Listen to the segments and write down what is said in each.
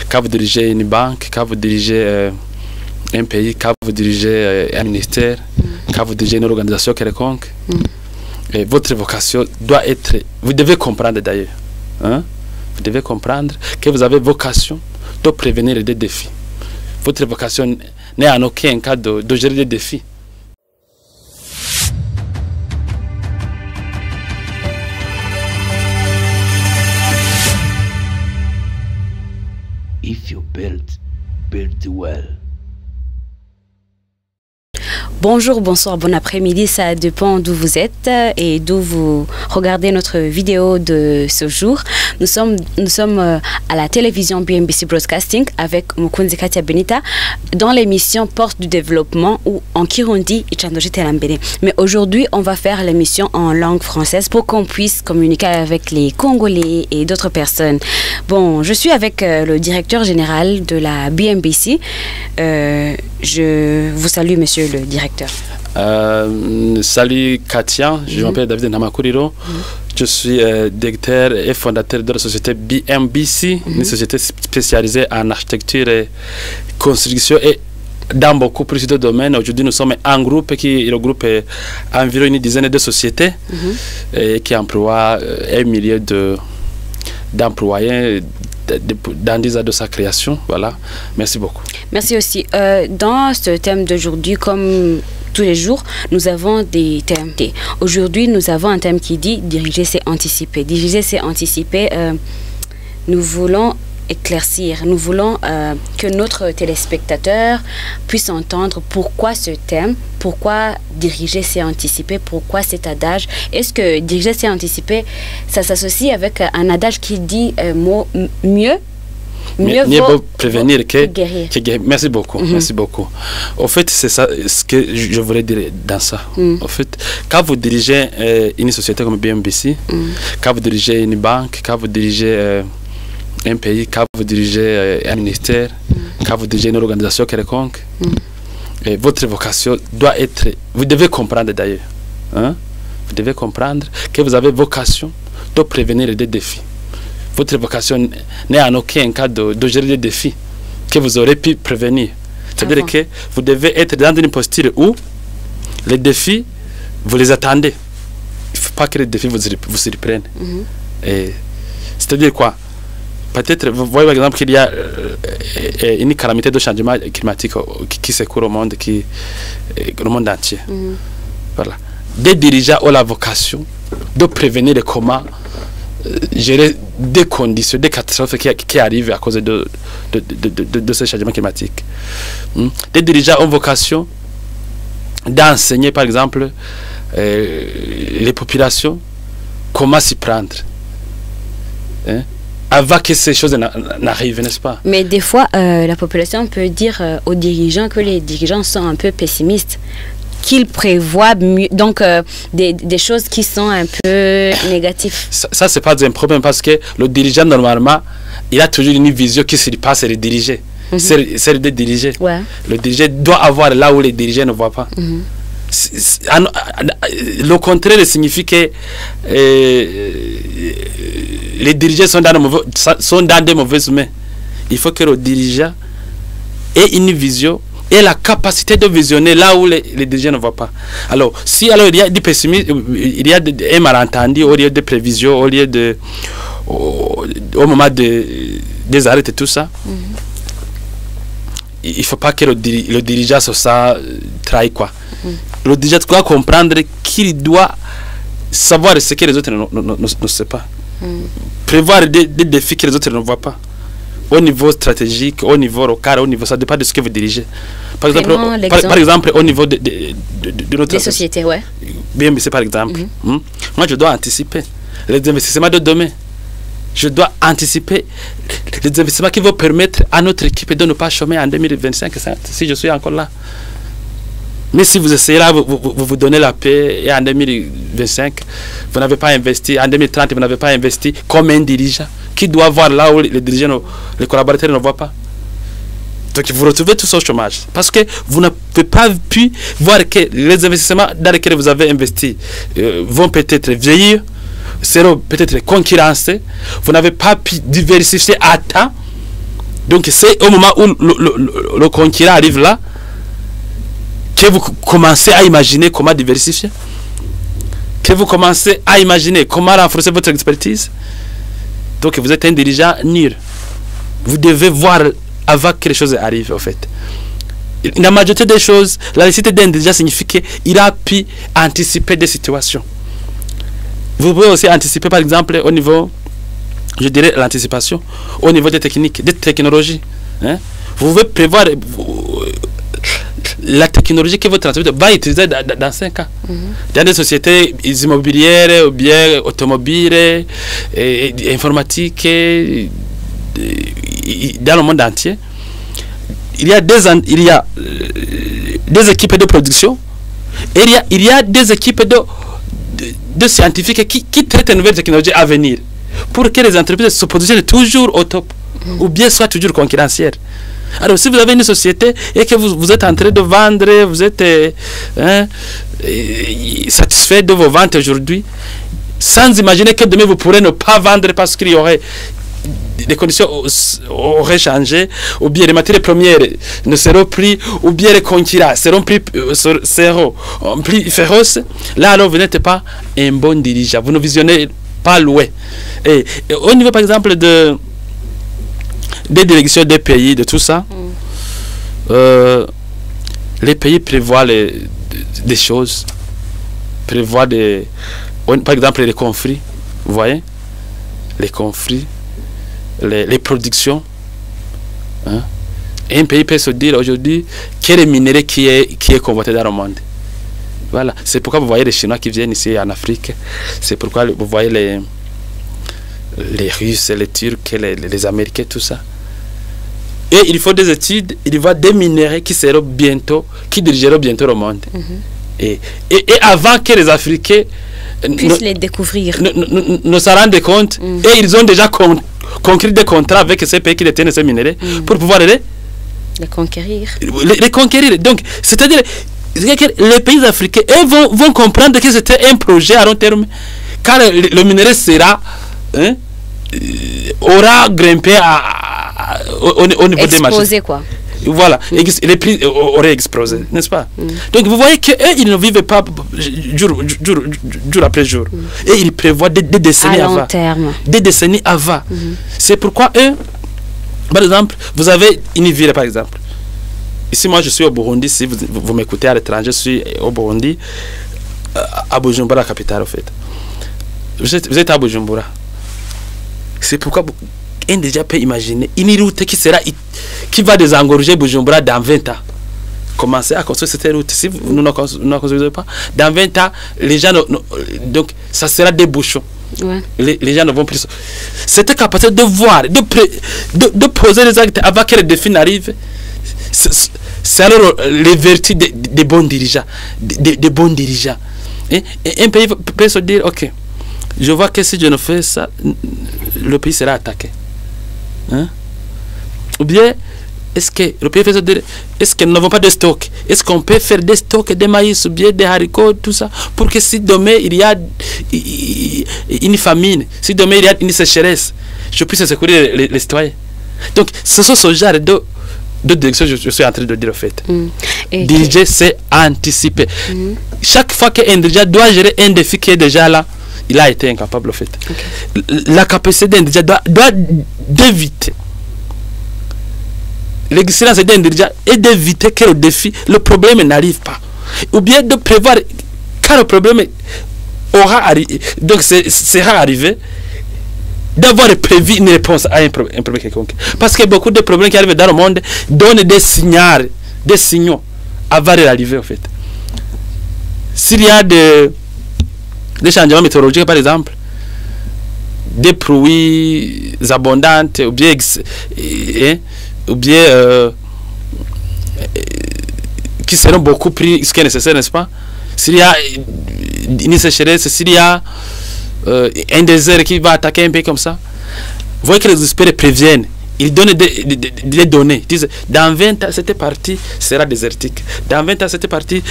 Quand vous dirigez une banque, quand vous dirigez un pays, quand vous dirigez un ministère, quand vous dirigez une organisation quelconque, votre vocation doit être... Vous devez comprendre d'ailleurs. Hein? Vous devez comprendre que vous avez vocation de prévenir des défis. Votre vocation n'est en aucun cas de gérer des défis. If you build well. Bonjour, bonsoir, bon après-midi, ça dépend d'où vous êtes et d'où vous regardez notre vidéo de ce jour. Nous sommes à la télévision BMBC Broadcasting avec Mukunzi Katia Benita dans l'émission Porte du développement ou en Kirundi Ichandoji Terambere. Mais aujourd'hui, on va faire l'émission en langue française pour qu'on puisse communiquer avec les Congolais et d'autres personnes. Bon, je suis avec le directeur général de la BMBC. Je vous salue, monsieur le directeur. Salut Katia, je m'appelle David Namakuriro. Je suis directeur et fondateur de la société BMBC, une société spécialisée en architecture et construction et dans beaucoup plus de domaines. Aujourd'hui, nous sommes un groupe qui regroupe environ une dizaine de sociétés et qui emploie un millier d'employés dans 10 ans de sa création. Voilà, merci beaucoup. Merci aussi. Dans ce thème d'aujourd'hui, comme tous les jours, nous avons des thèmes. Aujourd'hui, nous avons un thème qui dit diriger, c'est anticiper. Diriger, c'est anticiper. Nous voulons éclaircir, nous voulons que notre téléspectateur puisse entendre pourquoi ce thème, pourquoi diriger, c'est anticiper, pourquoi cet adage. Est-ce que diriger, c'est anticiper, ça s'associe avec un adage qui dit mieux vaut prévenir que guérir. Merci beaucoup, merci beaucoup. Au fait, c'est ça ce que je voulais dire dans ça. Au fait, quand vous dirigez une société comme BMBC, quand vous dirigez une banque, quand vous dirigez un pays, quand vous dirigez un ministère, quand vous dirigez une organisation quelconque, votre vocation doit être... Vous devez comprendre d'ailleurs. Hein? Vous devez comprendre que vous avez vocation de prévenir des défis. Votre vocation n'est en aucun cas de gérer des défis que vous aurez pu prévenir. C'est-à-dire que vous devez être dans une posture où les défis, vous les attendez. Il ne faut pas que les défis vous surprennent. C'est-à-dire quoi? Peut-être, vous voyez par exemple qu'il y a une calamité de changement climatique qui secoue au monde entier. Voilà. Des dirigeants ont la vocation de prévenir comment gérer des conditions, des catastrophes qui arrivent à cause de ce changement climatique. Des dirigeants ont vocation d'enseigner par exemple les populations comment s'y prendre. Avant que ces choses n'arrivent, n'est-ce pas? Mais des fois, la population peut dire aux dirigeants que les dirigeants sont un peu pessimistes, qu'ils prévoient mieux, donc des choses qui sont un peu négatives. Ça c'est pas un problème parce que le dirigeant, normalement, il a toujours une vision qui se passe et le diriger. C'est de diriger. Le dirigeant doit avoir là où les dirigeants ne voient pas. Le contraire signifie que les dirigeants sont dans des mauvaises mains. Il faut que le dirigeant ait une vision et la capacité de visionner là où les dirigeants ne voient pas. Alors, si il y a du pessimisme, il y a un malentendu au lieu de prévision, au moment des arrêts et tout ça, il ne faut pas que le dirigeant se sent trahi, quoi. Le dirigeant doit comprendre qu'il doit savoir ce que les autres ne savent pas. Prévoir des défis que les autres ne voient pas. Au niveau stratégique, au niveau local, au niveau, ça dépend de ce que vous dirigez. Par exemple, au niveau de notre société, BMBC par exemple. Moi, je dois anticiper les investissements de demain. Je dois anticiper les investissements qui vont permettre à notre équipe de ne pas chômer en 2025, si je suis encore là. Mais si vous essayez là, vous donnez la paix et en 2025, vous n'avez pas investi, en 2030, vous n'avez pas investi comme un dirigeant qui doit voir là où les dirigeants, les collaborateurs ne voient pas. Donc vous retrouvez tout ce chômage parce que vous n'avez pas pu voir que les investissements dans lesquels vous avez investi vont peut-être vieillir, seront peut-être concurrencés. Vous n'avez pas pu diversifier à temps Donc c'est au moment où le concurrent arrive là que vous commencez à imaginer comment diversifier, que vous commencez à imaginer comment renforcer votre expertise. Donc vous êtes un dirigeant nul. Vous devez voir avant que les choses arrivent, en fait. La majorité des choses, la réussite d'un dirigeant signifie qu'il a pu anticiper des situations. Vous pouvez aussi anticiper, par exemple, au niveau, je dirais, l'anticipation, au niveau des techniques, des technologies. Hein? Vous pouvez prévoir la technologie que votre entreprise va utiliser dans 5 ans. Dans des sociétés immobilières, ou bien automobiles, informatiques, dans le monde entier. Il y a des équipes de production et il y a des équipes de scientifiques qui traitent de nouvelles technologies à venir pour que les entreprises se positionnent toujours au top ou bien soient toujours concurrentielles. Alors si vous avez une société et que vous êtes en train de vendre, vous êtes satisfait de vos ventes aujourd'hui, sans imaginer que demain vous pourrez ne pas vendre parce qu'il y aurait les conditions auraient changé, ou bien les matières premières ne seront plus, ou bien les concurrents seront plus féroces. Là alors vous n'êtes pas un bon dirigeant, vous ne visionnez pas loin. Et au niveau par exemple des directions des pays, de tout ça, les pays prévoient des choses, prévoient par exemple les conflits, vous voyez, les conflits, les productions. Hein? Et un pays peut se dire aujourd'hui quel est le minerai qui est convoité dans le monde. Voilà, c'est pourquoi vous voyez les Chinois qui viennent ici en Afrique, c'est pourquoi vous voyez les Russes, les Turcs, les Américains, tout ça. Et il faut des études, il y a des minéraux qui dirigeront bientôt le monde. Et avant que les Africains puissent les découvrir, ne s'en rendent compte, et ils ont déjà conclu des contrats avec ces pays qui détiennent ces minéraux pour pouvoir les conquérir. Les conquérir. Donc, c'est-à-dire que les pays africains vont comprendre que c'était un projet à long terme, car le minerai aura grimpé au niveau des marchés. Explosé, quoi. Voilà, les prix auraient explosé, n'est-ce pas? Donc vous voyez qu'eux, ils ne vivent pas jour après jour. Et ils prévoient des décennies avant. Des décennies avant. C'est pourquoi eux, par exemple, vous avez une ville, par exemple. Ici, moi, je suis au Burundi. Si vous m'écoutez à l'étranger, je suis au Burundi, à Bujumbura, la capitale, en fait. Vous êtes à Bujumbura. C'est pourquoi un déjà peut imaginer une route qui va désengorger Bujumbura dans 20 ans. Commencez à construire cette route. Si vous ne la construisez pas, dans 20 ans, les gens donc ça sera des bouchons. Ouais. Les gens ne vont plus. Cette capacité de voir, de poser les actes avant que les défis n'arrivent, c'est alors les vertus des bons dirigeants. Des bons dirigeants. Et un pays peut se dire, ok, je vois que si je ne fais ça, le pays sera attaqué. Hein? Ou bien, est-ce que le pays fait ça, est-ce que nous n'avons pas de stock? Est-ce qu'on peut faire des stocks de maïs ou bien des haricots, tout ça, pour que si demain il y a une famine, si demain il y a une sécheresse, je puisse secourir les citoyens. Donc, ce sont ce genre de direction que je suis en train de dire, en fait. Diriger, c'est anticiper. Chaque fois qu'un dirigeant doit gérer un défi qui est déjà là, il a été incapable, en fait. La capacité d'un dirigeant doit d'éviter. L'excellence d'un dirigeant est d'éviter que le défi, le problème n'arrive pas. Ou bien de prévoir quand le problème sera arrivé, d'avoir prévu une réponse à un problème quelconque. Parce que beaucoup de problèmes qui arrivent dans le monde donnent des signaux avant d'arriver, en fait. S'il y a des changements météorologiques, par exemple, des pluies abondantes, ou bien qui seront beaucoup plus ce qui est nécessaire, n'est-ce pas? S'il y a une sécheresse, s'il y a un désert qui va attaquer un pays comme ça, vous voyez que les experts préviennent. Ils donnent des données. Ils disent, dans 20 ans, cette partie sera désertique. Dans 20 ans, cette partie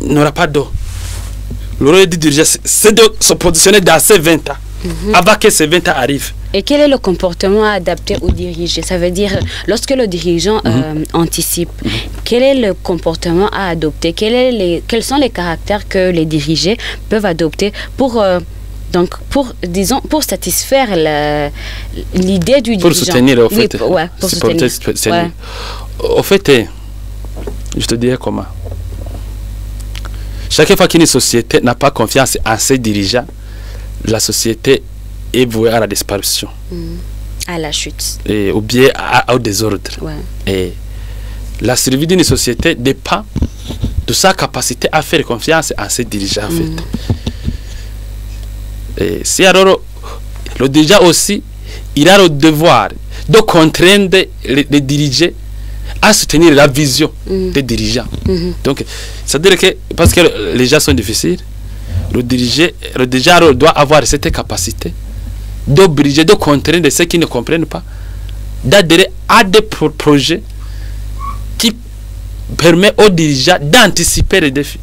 n'aura pas d'eau. Le rôle du dirigeant, c'est de se positionner dans ces 20 ans, avant que ces 20 ans arrivent. Et quel est le comportement adapté au dirigeant? Ça veut dire, lorsque le dirigeant anticipe, quel est le comportement à adopter? Quels sont les caractères que les dirigés peuvent adopter pour satisfaire l'idée du dirigeant? Pour soutenir, au fait. Oui, ouais, pour soutenir. Ouais. Au fait, je te dirais comment. Chaque fois qu'une société n'a pas confiance en ses dirigeants, la société est vouée à la disparition. À la chute. Ou bien au désordre. Ouais. Et la survie d'une société dépend de sa capacité à faire confiance à ses dirigeants. En fait. Et si alors le dirigeant aussi, il a le devoir de contraindre les dirigeants à soutenir la vision des dirigeants. Donc, c'est-à-dire que, parce que les gens sont difficiles, le dirigeant doit avoir cette capacité d'obliger, de contraindre ceux qui ne comprennent pas, d'adhérer à des projets qui permettent aux dirigeants d'anticiper les défis,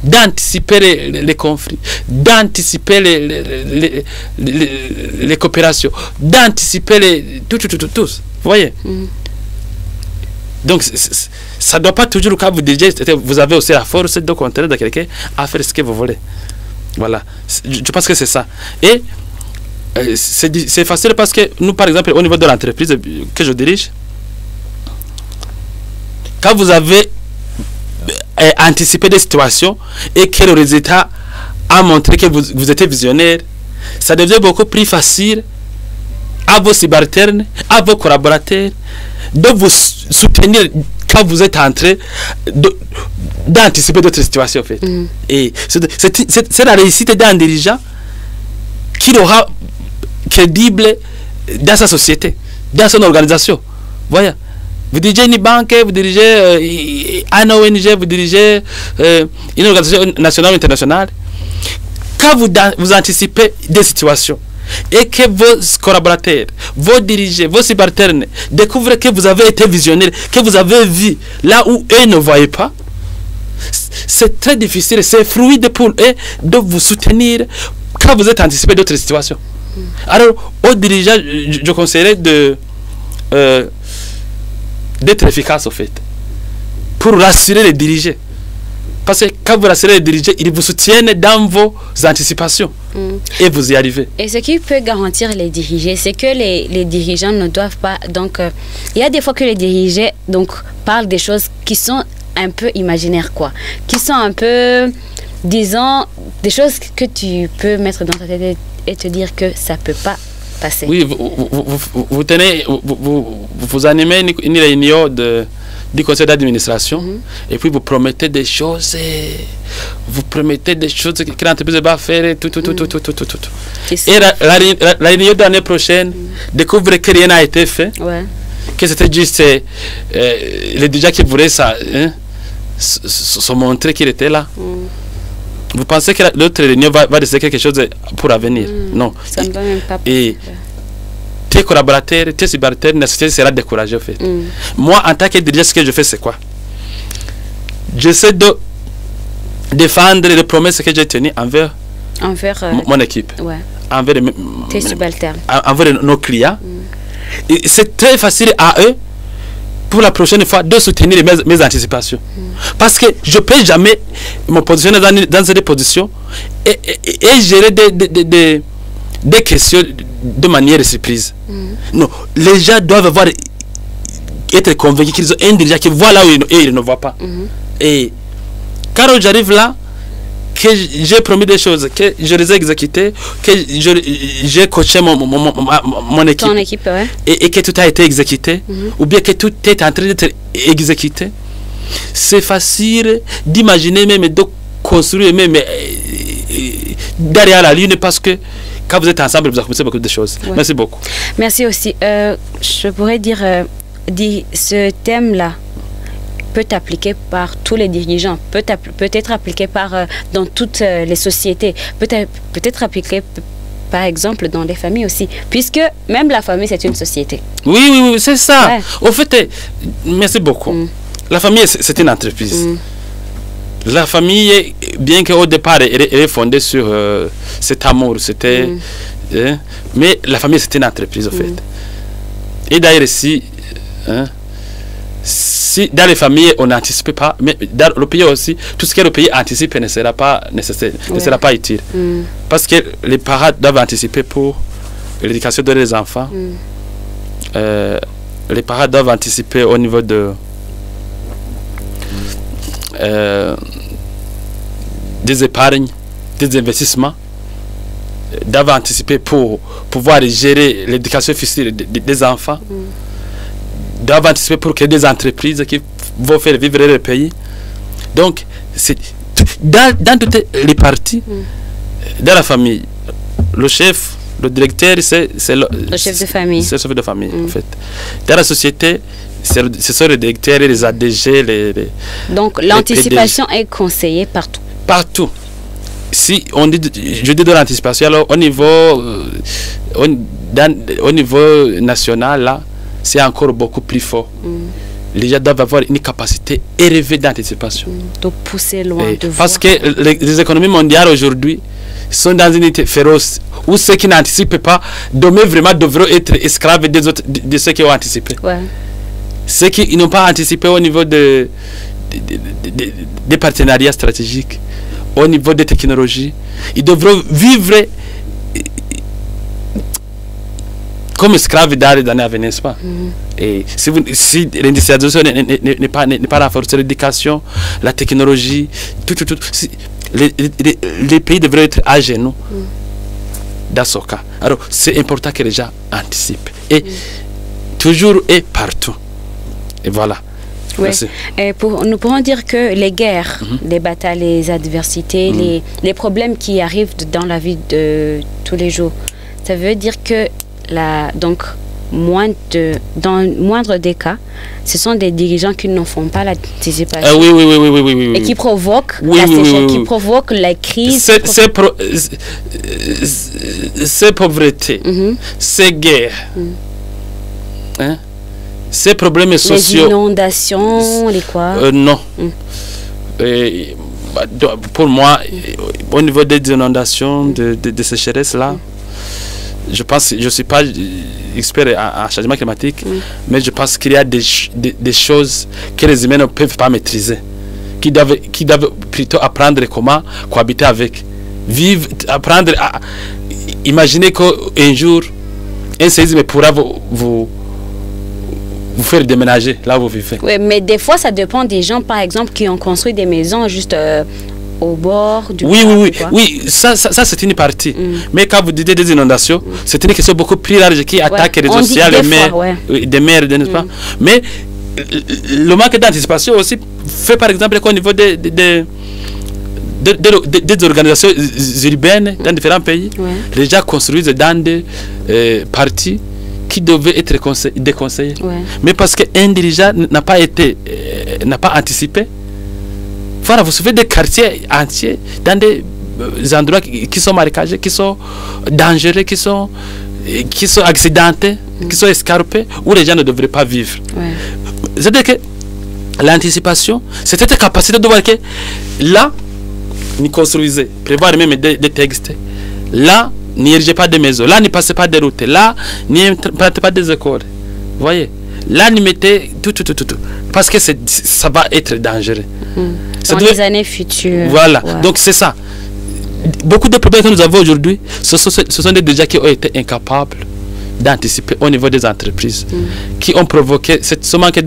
d'anticiper les conflits, d'anticiper les coopérations, d'anticiper tout. Vous voyez? Donc, ça ne doit pas toujours, quand vous dirigez, vous avez aussi la force de contraindre quelqu'un à faire ce que vous voulez. Voilà. Je pense que c'est ça. Et c'est facile parce que nous, par exemple, au niveau de l'entreprise que je dirige, quand vous avez anticipé des situations et que le résultat a montré que vous étiez visionnaire, ça devient beaucoup plus facile à vos subalternes, à vos collaborateurs, de vous soutenir quand vous êtes en train d'anticiper d'autres situations. En fait. Et c'est la réussite d'un dirigeant qui aura crédible dans sa société, dans son organisation. Voyez, vous dirigez une banque, vous dirigez un ONG, vous dirigez une organisation nationale ou internationale. Quand vous anticipez des situations et que vos collaborateurs, vos dirigeants, vos subalternes découvrent que vous avez été visionnaire, que vous avez vu là où eux ne voyaient pas, c'est très difficile, c'est fluide pour eux de vous soutenir quand vous êtes anticipé d'autres situations. Alors, aux dirigeants, je conseillerais d'être efficace, au fait, pour rassurer les dirigeants. Parce que quand vous rassurez les dirigeants, ils vous soutiennent dans vos anticipations. Et vous y arrivez. Et ce qui peut garantir les dirigeants, c'est que les dirigeants ne doivent pas... Donc, il y a des fois que les dirigeants parlent des choses qui sont un peu imaginaires, quoi. Qui sont un peu, disons, des choses que tu peux mettre dans ta tête et te dire que ça ne peut pas passer. Oui, vous animez une réunion du conseil d'administration et puis vous promettez des choses, vous promettez des choses que l'entreprise va faire, tout. Et la réunion de l'année prochaine découvre que rien n'a été fait, que c'était juste les dirigeants qui voulaient se montrer qu'il était là. Vous pensez que l'autre réunion va décider quelque chose pour l'avenir? Non. Ça ne va même pas. Et tes collaborateurs, tes subalternes, la société sera découragée, en fait. Moi, en tant que dirigeant, ce que je fais, c'est quoi? J'essaie de défendre les promesses que j'ai tenues envers mon équipe, envers tes subalternes, envers nos clients. C'est très facile à eux, pour la prochaine fois, de soutenir mes anticipations. Parce que je ne peux jamais me positionner dans cette position et gérer des questions de manière surprise. Non, les gens doivent être convaincus qu'ils ont un dirigeant qui voit là où ils ne voient pas. Et quand j'arrive là, que j'ai promis des choses, que je les ai exécutées, que j'ai coaché mon équipe, ton équipe, et que tout a été exécuté, ou bien que tout est en train d'être exécuté, c'est facile d'imaginer même, de construire même derrière la ligne, parce que quand vous êtes ensemble, vous accomplissez beaucoup de choses. Merci beaucoup. Merci aussi. Je pourrais dire, ce thème-là peut appliquer par tous les dirigeants, peut être appliqué dans toutes les sociétés, peut être appliqué par exemple dans les familles aussi, puisque même la famille c'est une société. Oui, c'est ça. Au fait, merci beaucoup. La famille c'est une entreprise. La famille, bien qu'au départ elle est fondée sur cet amour, c'était Mais la famille, c'est une entreprise, en fait. Et d'ailleurs, si dans les familles, on n'anticipe pas, mais dans le pays aussi, tout ce que le pays anticipe ne sera pas nécessaire, ne sera pas utile. Parce que les parents doivent anticiper pour l'éducation de leurs enfants. Les parents doivent anticiper au niveau de des épargnes, des investissements, doivent anticiper pour pouvoir gérer l'éducation future des enfants, doivent anticiper pour créer des entreprises qui vont faire vivre le pays. Donc, dans toutes les parties, dans la famille, le chef, le directeur, c'est le chef de famille. C'est le chef de famille, en fait. Dans la société, ce sont les directeurs, les ADG, Donc, l'anticipation est conseillée partout. Partout. Si on dit, je dis de l'anticipation, alors au niveau national, là, c'est encore beaucoup plus fort. Les gens doivent avoir une capacité élevée d'anticipation. De pousser loin, de parce voir. que les économies mondiales aujourd'hui sont dans une unité féroce où ceux qui n'anticipent pas devront être esclaves de ceux qui ont anticipé. Ouais. Ceux qui n'ont pas anticipé au niveau des partenariats stratégiques, au niveau des technologies, ils devront vivre comme esclaves dans les années à venir, n'est-ce pas? Et si l'industrialisation n'est pas renforcée, l'éducation, la technologie, tout, les pays devraient être à genoux dans ce cas. Alors, c'est important que les gens anticipent. Et toujours et partout. Et voilà. Ouais. Et nous pourrons dire que les guerres, les batailles, les adversités, les problèmes qui arrivent dans la vie de tous les jours, ça veut dire que dans moindre des cas, ce sont des dirigeants qui ne font pas l'anticipation. Oui. Et qui provoquent qui provoquent la crise. Ces pauvretés, ces guerres, ces problèmes sociaux. Les inondations, les quoi? Non. Pour moi, au niveau des inondations, de sécheresse là, je pense, je ne suis pas expert en changement climatique, mais je pense qu'il y a des choses que les humains ne peuvent pas maîtriser, qui doivent plutôt apprendre comment cohabiter avec, vivre, apprendre à imaginer qu'un jour, un séisme pourra vous faire déménager là où vous vivez. Oui, mais des fois, ça dépend des gens, par exemple, qui ont construit des maisons juste au bord du Oui, ça c'est une partie. Mais quand vous dites des inondations, c'est une question beaucoup plus large qui attaque les océans, des mers, n'est-ce pas? Mais le manque d'anticipation aussi fait par exemple qu'au niveau des organisations urbaines dans différents pays, les gens construisent dans des parties qui devaient être déconseillées. Mais parce qu'un dirigeant n'a pas anticipé. Voilà, vous savez des quartiers entiers dans des endroits qui sont marécagés, qui sont dangereux, qui sont accidentés, qui sont escarpés, où les gens ne devraient pas vivre. C'est-à-dire que l'anticipation, c'est cette capacité de voir que là, ni construisez, prévoir même des textes, là, n'érigez pas de maisons, là, n'y passez pas des routes, là, n'y plantez pas des écoles. Vous voyez? Là, n'y mettez tout. Parce que ça va être dangereux. Dans les années futures. Voilà. Donc, c'est ça. Beaucoup de problèmes que nous avons aujourd'hui, ce sont des gens qui ont été incapables d'anticiper au niveau des entreprises, qui ont provoqué ce manque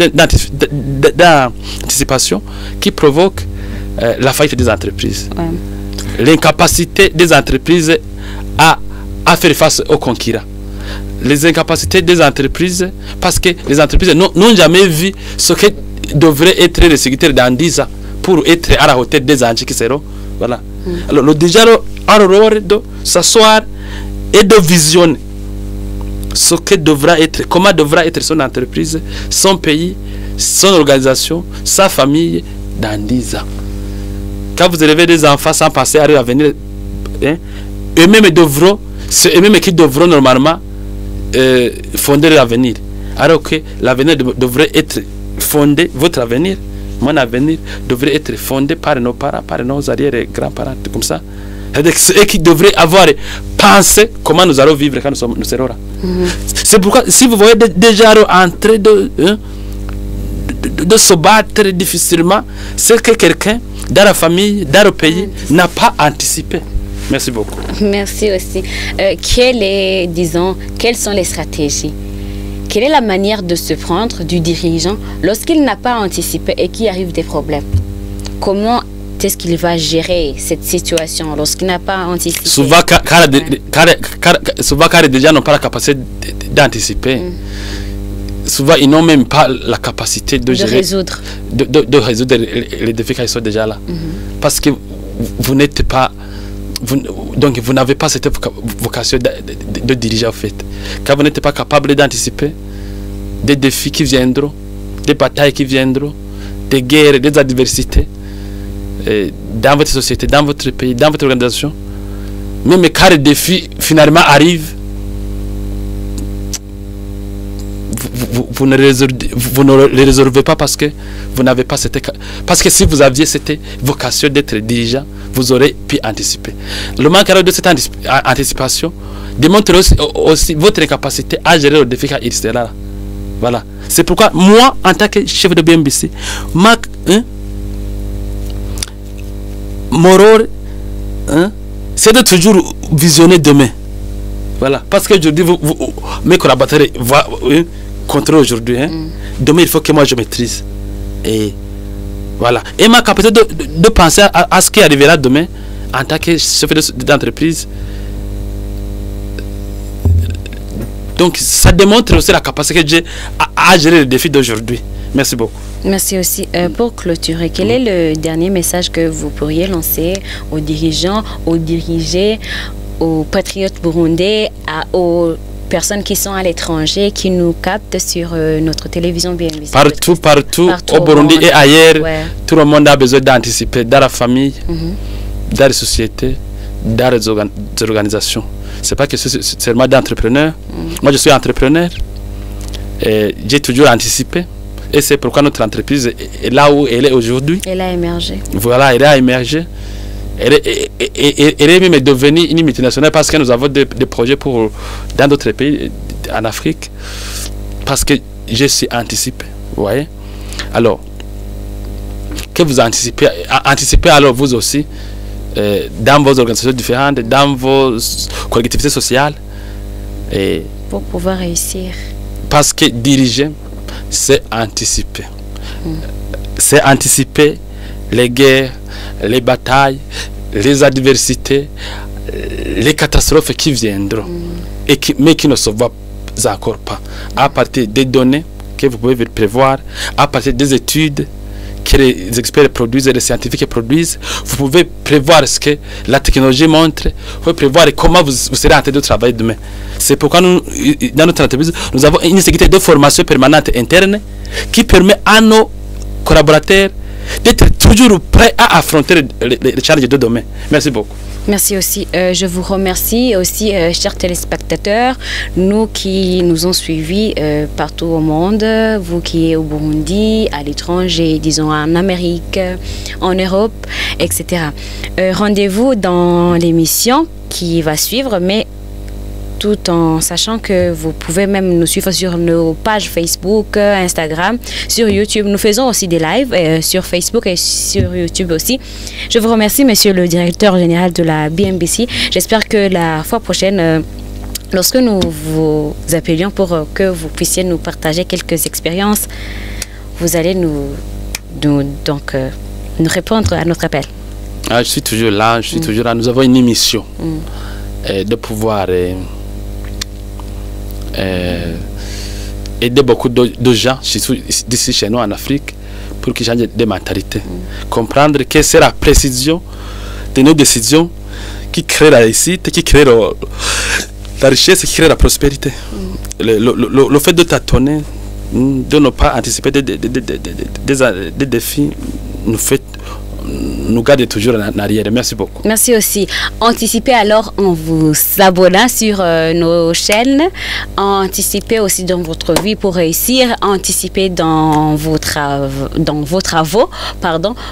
d'anticipation qui provoque la faillite des entreprises. L'incapacité des entreprises à faire face aux concurrents. Les incapacités des entreprises, parce que les entreprises n'ont jamais vu ce que devrait être le secrétaire dans 10 ans pour être à la hauteur des enjeux qui seront. Voilà. Alors, le dirigeant a le rôle de s'asseoir et de visionner ce que devra être, comment devra être son entreprise, son pays, son organisation, sa famille dans 10 ans. Quand vous élevez des enfants sans penser à l'avenir, eux-mêmes devront, c'est eux-mêmes qui devront normalement fonder l'avenir. Alors que l'avenir devrait être fondé, votre avenir, mon avenir, devrait être fondé par nos parents, par nos arrière-grands-parents, comme ça. C'est eux qui devraient avoir penser comment nous allons vivre quand nous serons là. C'est pourquoi, si vous voyez des gens en train de se battre difficilement, c'est que quelqu'un dans la famille, dans le pays, n'a pas anticipé. Merci beaucoup. Merci aussi. Quelles sont les stratégies? Quelle est la manière de se prendre du dirigeant lorsqu'il n'a pas anticipé et qu'il arrive des problèmes? Comment est-ce qu'il va gérer cette situation lorsqu'il n'a pas anticipé? Souvent, car les gens n'ont pas la capacité d'anticiper. Souvent, ils n'ont même pas la capacité de gérer, résoudre. De résoudre les défis qui sont déjà là. Parce que vous n'êtes pas... donc, vous n'avez pas cette vocation de diriger, en fait. Quand vous n'êtes pas capable d'anticiper des défis qui viendront, des batailles qui viendront, des guerres, des adversités, dans votre société, dans votre pays, dans votre organisation, même quand les défis finalement arrivent, vous ne les résolvez pas parce que vous n'avez pas cette... Parce que si vous aviez cette vocation d'être dirigeant, vous aurez pu anticiper. Le manque de cette anticipation démontre aussi votre capacité à gérer le défi quand il sera là. Voilà. C'est pourquoi moi, en tant que chef de BMBC, mon rôle, c'est de toujours visionner demain. Voilà. Parce qu'aujourd'hui, mes collaborateurs vont contrôler aujourd'hui. Demain, il faut que moi je maîtrise. Et voilà. Et ma capacité de penser à ce qui arrivera demain en tant que chef d'entreprise. Donc, ça démontre aussi la capacité que j'ai à gérer les défis d'aujourd'hui. Merci beaucoup. Merci aussi. Pour clôturer, quel est le dernier message que vous pourriez lancer aux dirigeants, aux dirigés, aux patriotes burundais, aux personnes qui sont à l'étranger, qui nous captent sur notre télévision BMBC? Partout au Burundi et ailleurs, tout le monde a besoin d'anticiper dans la famille, dans les sociétés, dans les organisations. C'est pas que c'est seulement d'entrepreneurs. Moi, je suis entrepreneur et j'ai toujours anticipé. Et c'est pourquoi notre entreprise est là où elle est aujourd'hui. Elle a émergé. Voilà, elle a émergé. Elle est même devenue une multinationale parce que nous avons des projets dans d'autres pays, en Afrique, parce que je suis anticipé. Vous voyez? Alors, que vous anticipez alors vous aussi, dans vos organisations différentes, dans vos collectivités sociales. Et pour pouvoir réussir. Parce que diriger, c'est anticiper. C'est anticiper les guerres, les batailles, les adversités, les catastrophes qui viendront, mais qui ne se voient encore pas. À partir des données que vous pouvez prévoir, à partir des études que les experts produisent et les scientifiques produisent, vous pouvez prévoir ce que la technologie montre, vous pouvez prévoir comment vous serez en train de travailler demain. C'est pourquoi nous, dans notre entreprise, nous avons une sécurité de formation permanente interne qui permet à nos collaborateurs d'être toujours prêts à affronter les challenges de demain. Merci beaucoup. Merci aussi. Je vous remercie aussi, chers téléspectateurs, nous qui nous ont suivis partout au monde, vous qui êtes au Burundi, à l'étranger, disons en Amérique, en Europe, etc. Rendez-vous dans l'émission qui va suivre, mais tout en sachant que vous pouvez même nous suivre sur nos pages Facebook, Instagram, sur YouTube. Nous faisons aussi des lives sur Facebook et sur YouTube aussi. Je vous remercie, monsieur le directeur général de la BMBC. J'espère que la fois prochaine, lorsque nous vous appelions pour que vous puissiez nous partager quelques expériences, vous allez nous répondre à notre appel. Je suis toujours là, Nous avons une émission de pouvoir... aider beaucoup de gens d'ici chez nous en Afrique pour qu'ils changent de mentalité. Comprendre que c'est la précision de nos décisions qui crée la réussite, qui crée la richesse, qui crée la prospérité. Le fait de tâtonner, de ne pas anticiper des défis, nous garde toujours en arrière. Merci beaucoup. Merci aussi. Anticipez alors en vous abonnant sur nos chaînes. Anticipez aussi dans votre vie pour réussir. Anticipez dans vos travaux,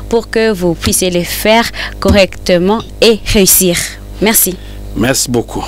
pour que vous puissiez les faire correctement et réussir. Merci. Merci beaucoup.